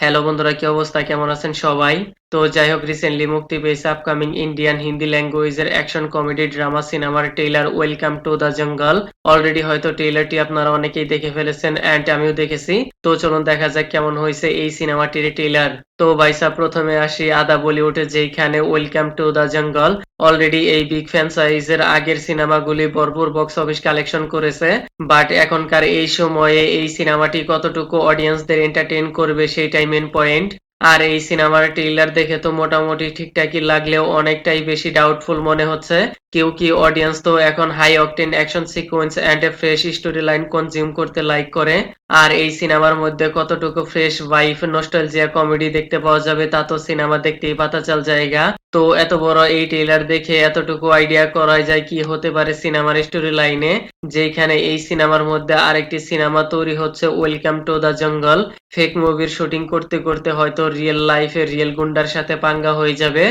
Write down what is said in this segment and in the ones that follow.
Hello বন্ধুরা, কি অবস্থা? কেমন আছেন সবাই? তো যাই হোক, রিসেন্টলি মুক্তি পেয়েছে আপকামিং ইন্ডিয়ান হিন্দি ল্যাঙ্গুয়েজের অ্যাকশন কমেডি ড্রামা সিনেমার trailer welcome to the jungle. Already হয়তো ট্রেইলারটি আপনারা অনেকেই দেখে ফেলেছেন অ্যান্ড আমিও দেখেছি। তো চলুন দেখা যাক কেমন হয়েছে এই সিনেমাটির ট্রেইলার। তো ভাইসা প্রথমে আসি আদা বলিউডে, যেখানে welcome to the jungle already এই বিগ ফ্র্যাঞ্চাইজের আগের সিনেমাগুলি ভরপুর বক্স অফিস কালেকশন করেছে। বাট এখনকার এই সময়ে এই সিনেমাটি কতটুকু অডিয়েন্সদের এন্টারটেইন করবে সেটাই মেন পয়েন্ট। আর এই সিনেমার ট্রেইলার দেখে তো মোটামুটি ঠিকঠাকই লাগলেও অনেকটাই বেশি ডাউটফুল মনে হচ্ছে। কেউ কি অডিয়েন্স তো এখন high octane action sequence and a fresh story line consume করতে লাইক করে। আর এই সিনেমার মধ্যে কতটুকু ফ্রেশ ভাইব নস্টালজিয়া কমেডি দেখতে পাওয়া যাবে তা তো সিনেমা দেখতেই পাতা চাল জায়গা। তো এত বড় এই ট্রেইলার দেখে এতটুকু আইডিয়া করা যায় কি হতে পারে সিনেমার স্টোরি লাইনে, যেখানে এই সিনেমার মধ্যে আরেকটি সিনেমা তৈরি হচ্ছে ওয়েলকাম টু দ্য জঙ্গল। ফেক মুভির শুটিং করতে করতে হয়তো রিয়েল লাইফে রিয়েল গুন্ডার সাথে পাঙ্গা হয়ে যাবে।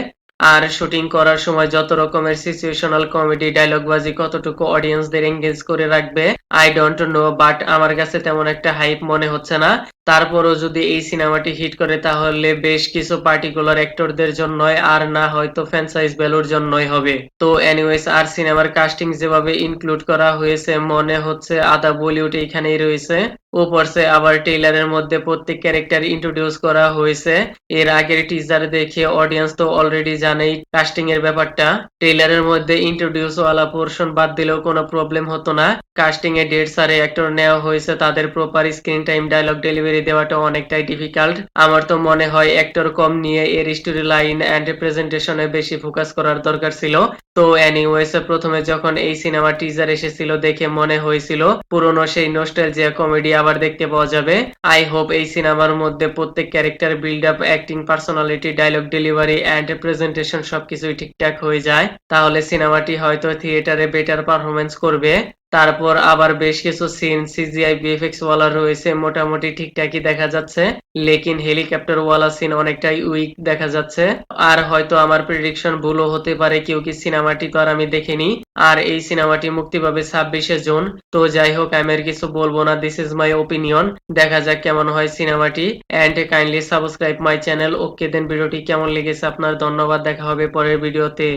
আর শুটিং করার সময় যত রকমের সিচুয়েশনাল কমেডি ডায়লগবাজি কতটুকু অডিয়েন্সদের এঙ্গেজ করে রাখবে আই ডোন্ট নো, বাট আমার কাছে তেমন একটা হাইপ মনে হচ্ছে না। তারপরও যদি এই সিনেমাটি হিট করে তাহলে বেশ কিছু পার্টিকুলার অ্যাক্টরদের জন্যই, আর না হয়তো ফ্র্যাঞ্চাইজ ভ্যালুর জন্যই হবে। তো এনিওয়েজ, আর সিনেমার কাস্টিং যেভাবে ইনক্লুড করা হয়েছে মনে হচ্ছে আদা বলিউড এখানেই রয়েছে। উপরসে আবার ট্রেইলারের মধ্যে প্রত্যেক ক্যারেক্টার ইন্ট্রোডিউস করা হয়েছে। এর আগের টিজার দেখে অডিয়েন্স তো অলরেডি জানেই কাস্টিং এর ব্যাপারটা। ট্রেইলারের মধ্যে ইন্ট্রোডিউস ওয়ালা পোর্শন বাদ দিলেও কোনো প্রবলেম হতো না। কাস্টিং এ ডেড সারে অ্যাক্টর নেওয়া হয়েছে, তাদের proper screen time dialogue delivery দেওয়াটা অনেকটাই ডিফিকাল্ট। আমার তো মনে হয় অ্যাক্টর কম নিয়ে এর স্টোরি লাইন এন্ড প্রেজেন্টেশনে বেশি ফোকাস করার দরকার ছিল। তো এনিওয়েজ, প্রথমে যখন এই সিনেমা টিজার এসেছিল দেখে মনে হয়েছিল পুরনো সেই নস্টালজিয়া কমেডি আবার দেখতে পাওয়া যাবে। আই হোপ এই সিনেমার মধ্যে প্রত্যেক character build up, acting, personality, dialogue delivery and presentation সবকিছুই ঠিকঠাক হয়ে যায়, তাহলে সিনেমাটি হয়তো থিয়েটারে বেটার পারফরমেন্স করবে। তারপর আবার বেশ কিছু সিন সিজিআই ভিএফএক্স ওয়ালা রয়েছে, মোটামুটি ঠিকঠাকই দেখা যাচ্ছে। লেকিন হেলিকপ্টার ওয়ালা সিন অনেকটাই উইক দেখা যাচ্ছে। আর হয়তো আমার প্রেডিকশন ভুলও হতে পারে, কেউ কি সিনেমাটি তো আর আমি দেখিনি। আর এই সিনেমাটি মুক্তি পাবে 26শে জুন। তো যাই হোক, আমি আর কিছু বলবো না, দিস ইজ মাই ওপিনিয়ন। দেখা যাক কেমন হয় সিনেমাটি। And kindly subscribe my channel. Okay then, ভিডিওটি কেমন লেগেছে আপনার? ধন্যবাদ, দেখা হবে পরের ভিডিওতে।